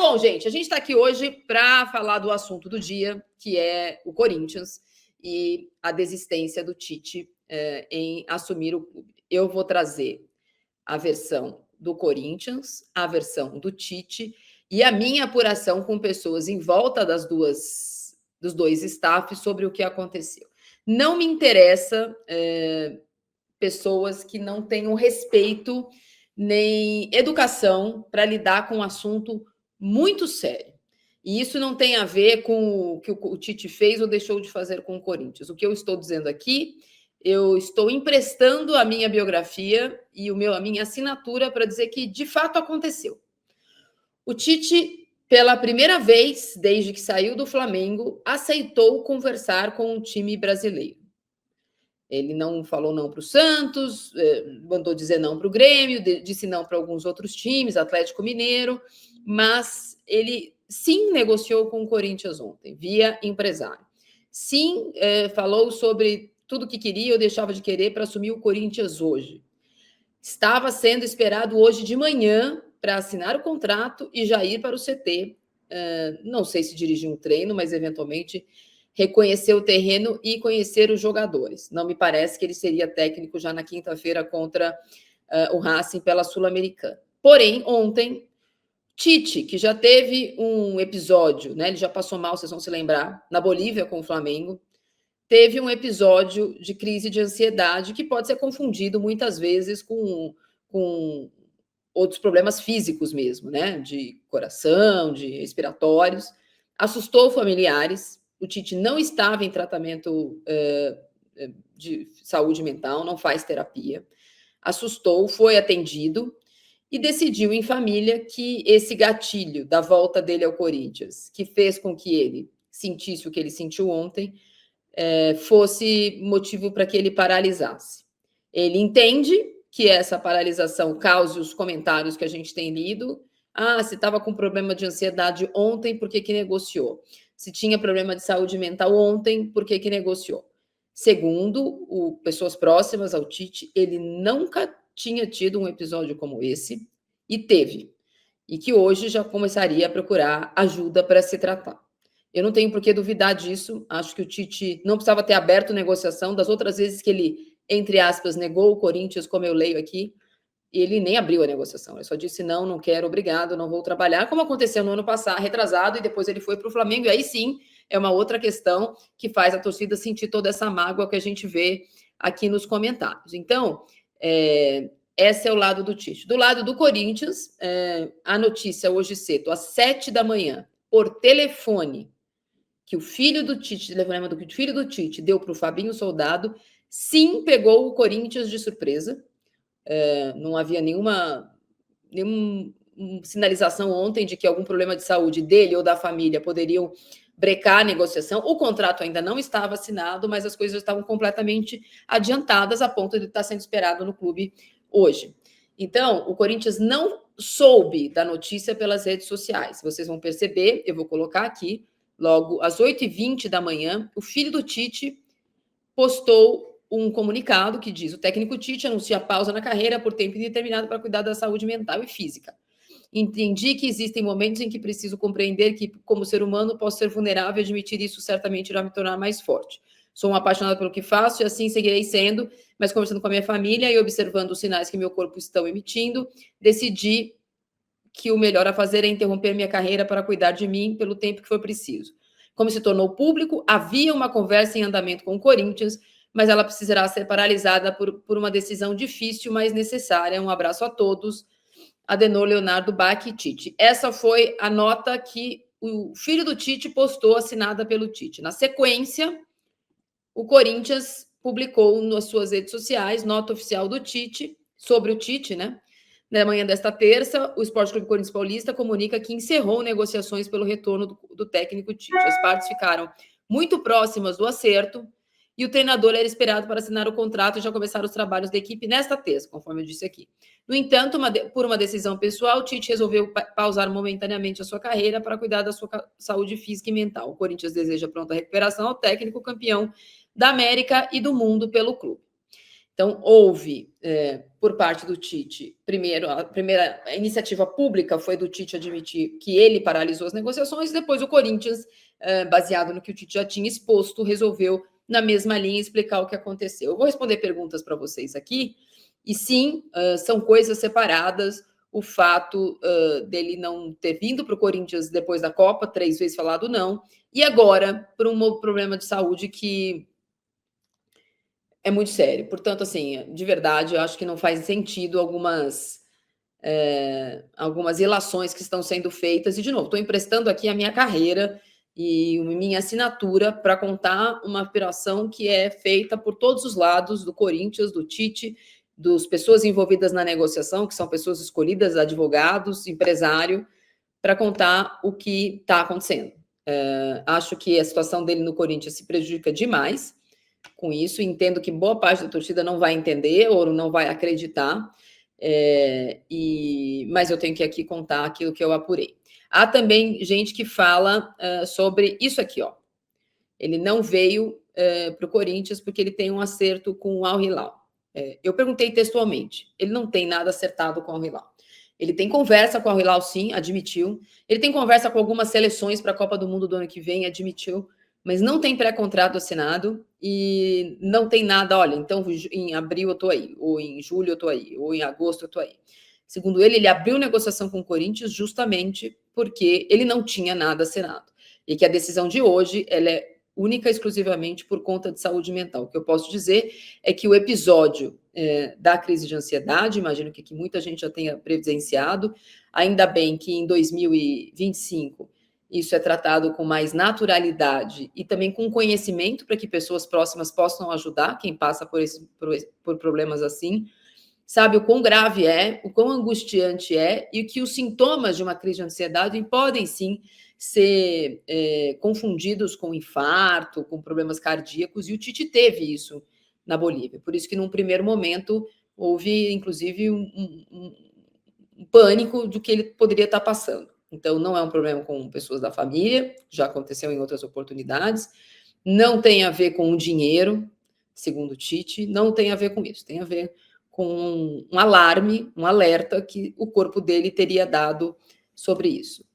Bom, gente, a gente está aqui hoje para falar do assunto do dia, que é o Corinthians e a desistência do Tite em assumir o clube. Eu vou trazer a versão do Corinthians, a versão do Tite e a minha apuração com pessoas em volta dos dois staffs sobre o que aconteceu. Não me interessa pessoas que não tenham respeito nem educação para lidar com um assunto muito sério. E isso não tem a ver com o que o Tite fez ou deixou de fazer com o Corinthians. O que eu estou dizendo aqui, eu estou emprestando a minha biografia e a minha assinatura para dizer que de fato aconteceu. O Tite, pela primeira vez desde que saiu do Flamengo, aceitou conversar com o time brasileiro. Ele não falou não para o Santos, mandou dizer não para o Grêmio, disse não para alguns outros times, Atlético Mineiro, mas ele sim negociou com o Corinthians ontem, via empresário. Sim, falou sobre tudo que queria ou deixava de querer para assumir o Corinthians hoje. Estava sendo esperado hoje de manhã para assinar o contrato e já ir para o CT. Não sei se dirigir um treino, mas eventualmente reconhecer o terreno e conhecer os jogadores. Não me parece que ele seria técnico já na quinta-feira contra o Racing pela Sul-Americana. Porém, ontem, Tite, que já teve um episódio, né, ele já passou mal, vocês vão se lembrar, na Bolívia com o Flamengo, teve um episódio de crise de ansiedade que pode ser confundido muitas vezes com outros problemas físicos mesmo, né, de coração, de respiratórios. Assustou familiares. O Tite não estava em tratamento de saúde mental, não faz terapia. Assustou, foi atendido e decidiu em família que esse gatilho da volta dele ao Corinthians, que fez com que ele sentisse o que ele sentiu ontem, fosse motivo para que ele paralisasse. Ele entende que essa paralisação cause os comentários que a gente tem lido. Se estava com problema de ansiedade ontem, por que negociou? Se tinha problema de saúde mental ontem, por que negociou? Segundo pessoas próximas ao Tite, ele nunca tinha tido um episódio como esse, e teve. E que hoje já começaria a procurar ajuda para se tratar. Eu não tenho por que duvidar disso. Acho que o Tite não precisava ter aberto negociação. Das outras vezes que ele, entre aspas, negou o Corinthians, como eu leio aqui, ele nem abriu a negociação. Ele só disse não, não quero, obrigado, não vou trabalhar, como aconteceu no ano passado, retrasado, e depois ele foi para o Flamengo. E aí sim, é uma outra questão que faz a torcida sentir toda essa mágoa que a gente vê aqui nos comentários. Então, esse é o lado do Tite. Do lado do Corinthians, a notícia hoje cedo, às 7 da manhã, por telefone, que o filho do Tite, telefonema do que o filho do Tite deu para o Fabinho Soldado, sim, pegou o Corinthians de surpresa. Não havia nenhuma sinalização ontem de que algum problema de saúde dele ou da família poderiam brecar a negociação. O contrato ainda não estava assinado, mas as coisas estavam completamente adiantadas a ponto de estar sendo esperado no clube hoje. Então, o Corinthians não soube da notícia pelas redes sociais. Vocês vão perceber, eu vou colocar aqui, logo às 8h20 da manhã, o filho do Tite postou um comunicado que diz: o técnico Tite anuncia pausa na carreira por tempo indeterminado para cuidar da saúde mental e física. Entendi que existem momentos em que preciso compreender que, como ser humano, posso ser vulnerável e admitir isso certamente irá me tornar mais forte. Sou um apaixonado pelo que faço e assim seguirei sendo, mas conversando com a minha família e observando os sinais que meu corpo estão emitindo, decidi que o melhor a fazer é interromper minha carreira para cuidar de mim pelo tempo que for preciso. Como se tornou público, havia uma conversa em andamento com o Corinthians, mas ela precisará ser paralisada por uma decisão difícil, mas necessária. Um abraço a todos. Adenor Leonardo Bach e Tite. Essa foi a nota que o filho do Tite postou, assinada pelo Tite. Na sequência, o Corinthians publicou nas suas redes sociais nota oficial do Tite, sobre o Tite, né? Na manhã desta terça, o Esporte Clube Corinthians Paulista comunica que encerrou negociações pelo retorno do técnico Tite. As partes ficaram muito próximas do acerto e o treinador era esperado para assinar o contrato e já começar os trabalhos da equipe nesta terça, conforme eu disse aqui. No entanto, por uma decisão pessoal, Tite resolveu pausar momentaneamente a sua carreira para cuidar da sua saúde física e mental. O Corinthians deseja pronta recuperação ao técnico campeão da América e do mundo pelo clube. Então, houve, por parte do Tite, primeiro, a primeira iniciativa pública foi do Tite admitir que ele paralisou as negociações, depois o Corinthians, baseado no que o Tite já tinha exposto, resolveu, na mesma linha, explicar o que aconteceu. Eu vou responder perguntas para vocês aqui, e sim, são coisas separadas, o fato dele não ter vindo para o Corinthians depois da Copa, 3 vezes falado não, e agora, por um problema de saúde que é muito sério. Portanto, assim, de verdade, eu acho que não faz sentido algumas ilações que estão sendo feitas. E, de novo, estou emprestando aqui a minha carreira e minha assinatura para contar uma operação que é feita por todos os lados, do Corinthians, do Tite, das pessoas envolvidas na negociação, que são pessoas escolhidas, advogados, empresário, para contar o que está acontecendo. Acho que a situação dele no Corinthians se prejudica demais com isso, entendo que boa parte da torcida não vai entender ou não vai acreditar, mas eu tenho que aqui contar aquilo que eu apurei. Há também gente que fala sobre isso aqui, ó. Ele não veio para o Corinthians porque ele tem um acerto com o Al Hilal. Eu perguntei textualmente, ele não tem nada acertado com o Al Hilal. Ele tem conversa com o Al Hilal, sim, admitiu. Ele tem conversa com algumas seleções para a Copa do Mundo do ano que vem, admitiu, mas não tem pré-contrato assinado e não tem nada. Olha, então em abril eu estou aí, ou em julho eu estou aí, ou em agosto eu estou aí. Segundo ele abriu negociação com o Corinthians justamente porque ele não tinha nada assinado. E que a decisão de hoje ela é única e exclusivamente por conta de saúde mental. O que eu posso dizer é que o episódio da crise de ansiedade, imagino que muita gente já tenha presenciado, ainda bem que em 2025 isso é tratado com mais naturalidade e também com conhecimento para que pessoas próximas possam ajudar quem passa por problemas assim, sabe o quão grave é, o quão angustiante é e que os sintomas de uma crise de ansiedade podem sim ser confundidos com infarto, com problemas cardíacos, e o Tite teve isso na Bolívia. Por isso que, num primeiro momento, houve, inclusive, um pânico do que ele poderia estar passando. Então, não é um problema com pessoas da família, já aconteceu em outras oportunidades, não tem a ver com o dinheiro, segundo o Tite, não tem a ver com isso, tem a ver com um alarme, um alerta que o corpo dele teria dado sobre isso.